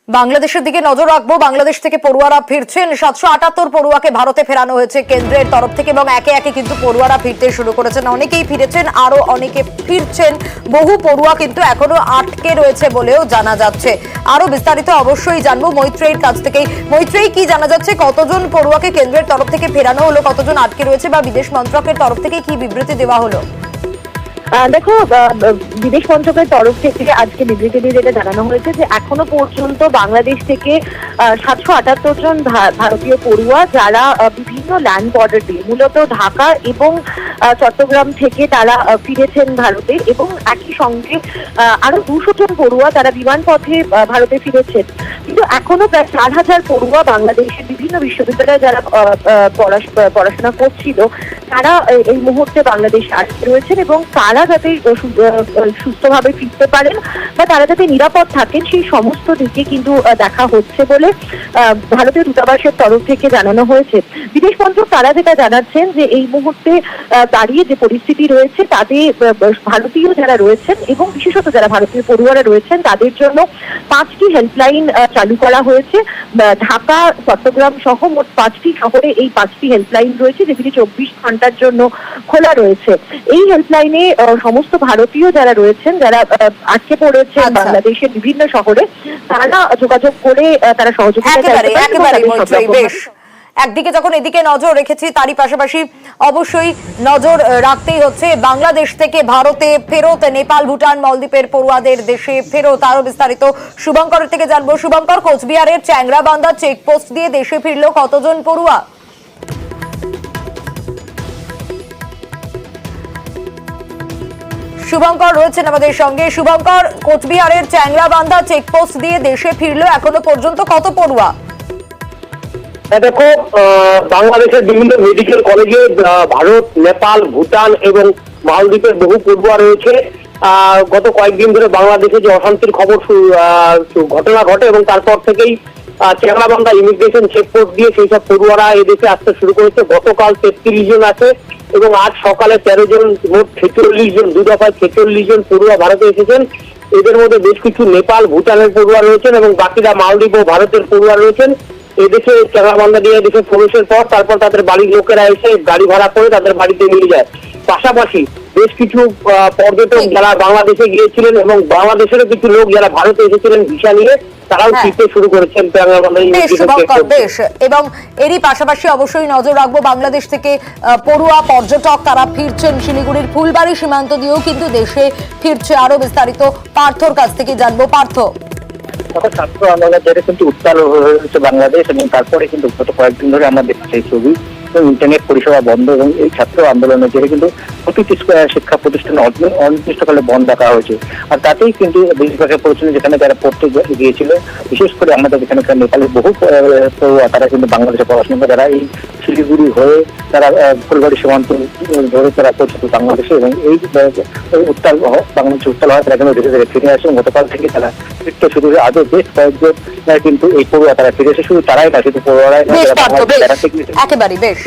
বাংলাদেশের দিকে নজর রাখবো। বাংলাদেশ থেকে পড়ুয়ারা ফিরছেন। 778 পড়ুয়াকে ভারতে ফেরানো হয়েছে কেন্দ্রের তরফ থেকে এবং একে একে কিন্তু পড়ুয়ারা ফিরতে শুরু করেছেন। অনেকেই ফিরেছেন, আরো অনেকে ফিরছেন। বহু পড়ুয়া কিন্তু এখনো আটকে রয়েছে বলেও জানা যাচ্ছে। আরো বিস্তারিত অবশ্যই জানবো মৈত্রেয়ীর কাছ থেকে। মৈত্রেয়ী, কি জানা যাচ্ছে? কতজন পড়ুয়াকে কেন্দ্রের তরফ থেকে ফেরানো হলো, কতজন আটকে রয়েছে বা বিদেশ মন্ত্রকের তরফ থেকে কি বিবৃতি দেওয়া হলো? দেখো, বিদেশ মন্ত্রকের তরফ থেকে আজকে বিবৃতি দিয়ে যেটা জানানো হয়েছে যে এখনো পর্যন্ত বাংলাদেশ থেকে 778 জন ভারতীয় পড়ুয়া যারা বিভিন্ন ল্যান্ড বর্ডার দিয়ে মূলত ঢাকা এবং চট্টগ্রাম থেকে তারা ফিরেছেন ভারতে, এবং একই সঙ্গে আরো 200 জন পড়ুয়া তারা বিমান পথে ভারতে ফিরেছেন। কিন্তু এখনো প্রায় 4,000 পড়ুয়া বাংলাদেশের বিভিন্ন বিশ্ববিদ্যালয়ে যারা পড়াশোনা করছিল তারা এই মুহূর্তে বাংলাদেশে আটকে রয়েছেন, এবং তারা যাতে সুস্থভাবে ফিরতে পারেন বা তারা যাতে নিরাপদ থাকেন সেই সমস্ত দিকে কিন্তু দেখা হচ্ছে বলে ভারতীয় দূতাবাসের তরফ থেকে জানানো হয়েছে। বিদেশ মন্ত্রক তারা যেটা জানাচ্ছেন যে এই মুহূর্তে দাঁড়িয়ে যে পরিস্থিতি রয়েছে তাতে ভারতীয় যারা রয়েছেন এবং বিশেষত যারা ভারতীয় পড়ুয়ারা রয়েছেন তাদের জন্য 5টি হেল্পলাইন চালু করা হয়েছে। ঢাকা, চট্টগ্রাম সহ মোট 5টি শহরে এই 5টি হেল্পলাইন রয়েছে, যেগুলি 24 ঘন্টার জন্য খোলা রয়েছে। এই হেল্পলাইনে সমস্ত ভারতীয় যারা রয়েছেন, যারা আটকে পড়েছে বাংলাদেশের বিভিন্ন শহরে, তারা যোগাযোগ করে তারা সহযোগিতা চাইতে। একদিকে যখন এদিকে নজর রেখেছি, তারই পাশাপাশি অবশ্যই নজর রাখতেই হচ্ছে বাংলাদেশ থেকে ভারতে ফেরত, নেপাল, ভুটান, মালদ্বীপের পড়ুয়াদের দেশে ফেরত। আরো বিস্তারিত শুভঙ্করের থেকে জানবো। শুভঙ্কর, কোচবিহারের চ্যাংরাবান্ধা চেকপোস্ট দিয়ে দেশে ফিরলো কতজন পড়ুয়া? শুভঙ্কর রয়েছেন আমাদের সঙ্গে। শুভঙ্কর, কোচবিহারের চ্যাংরাবান্ধা চেকপোস্ট দিয়ে দেশে ফিরলো এখনো পর্যন্ত কত পড়ুয়া? দেখো, বাংলাদেশের বিভিন্ন মেডিকেল কলেজে ভারত, নেপাল, ভুটান এবং মালদ্বীপের বহু পড়ুয়া রয়েছে। গত কয়েকদিন ধরে বাংলাদেশে যে অশান্তির খবর ঘটনা ঘটে এবং তারপর থেকেই চ্যাংরাবান্ধা ইমিগ্রেশন চেকপোস্ট দিয়ে সেই সব পড়ুয়ারা এদেশে আসতে শুরু করেছে। গতকাল 33 জন আছে এবং আজ সকালে 13 জন, মোট 46 জন, 2 দফায় 46 জন পড়ুয়া ভারতে এসেছেন। এদের মধ্যে বেশ কিছু নেপাল, ভুটানের পড়ুয়া রয়েছেন এবং বাকিরা মালদ্বীপ ও ভারতের পড়ুয়া রয়েছেন। এদেশে চ্যাংরাবান্ধা দিয়ে এদেশে প্রবেশের পর তারপর তাদের বাড়ির লোকেরা এসে গাড়ি ভাড়া করে তাদের বাড়িতে নিয়ে যায়। পাশাপাশি বেশ কিছু পর্যটক যারা বাংলাদেশে গিয়েছিলেন এবং বাংলাদেশেরও কিছু লোক যারা ভারতে এসেছিলেন ভিসা নিয়ে, তারাও ফিরতে শুরু করেছেন বেশ। এবং এরই পাশাপাশি অবশ্যই নজর রাখবো বাংলাদেশ থেকে পড়ুয়া পর্যটক তারা ফিরছেন। শিলিগুড়ির ফুলবাড়ি সীমান্ত দিয়েও কিন্তু দেশে ফিরছে। আরো বিস্তারিত পার্থর কাছ থেকে জানবো। পার্থ, ছাত্র আন্দোলনের জেরে কিন্তু উত্তাল হয়েছে বাংলাদেশ, এবং তারপরে কিন্তু গত কয়েকদিন ধরে আমরা দেখছি এই ছবি ইন্টারনেট পরিষেবা বন্ধ, এবং এই ছাত্র আন্দোলনের জেরে কিন্তু প্রতিটি শিক্ষা প্রতিষ্ঠান অনির্দিষ্টকালে বন্ধ রাখা হয়েছে। আর তাতেই কিন্তু বেশিরভাগের পড়েছিল যেখানে যারা পড়তে গিয়েছিল, বিশেষ করে আমাদের এখানকার নেপালের বহু পড়ুয়া তারা কিন্তু বাংলাদেশে পড়াশোনা করে তারা এই শিলিগুড়ি হয়ে তারা ফুলবাড়ি সীমান্ত ধরে তারা পৌঁছত বাংলাদেশে, এবং এই উত্তাল বাংলাদেশে উত্তাল হয় তারা কিন্তু ধীরে ধীরে ফিরে আসে। গতকাল থেকে তারা ফিরতে শুরু করে। আজও বেশ কয়েকজন কিন্তু এই পড়ুয়া তারা ফিরে এসে, শুধু তারাই না, শুধু পড়ুয়ারাই একেবারে বেশ।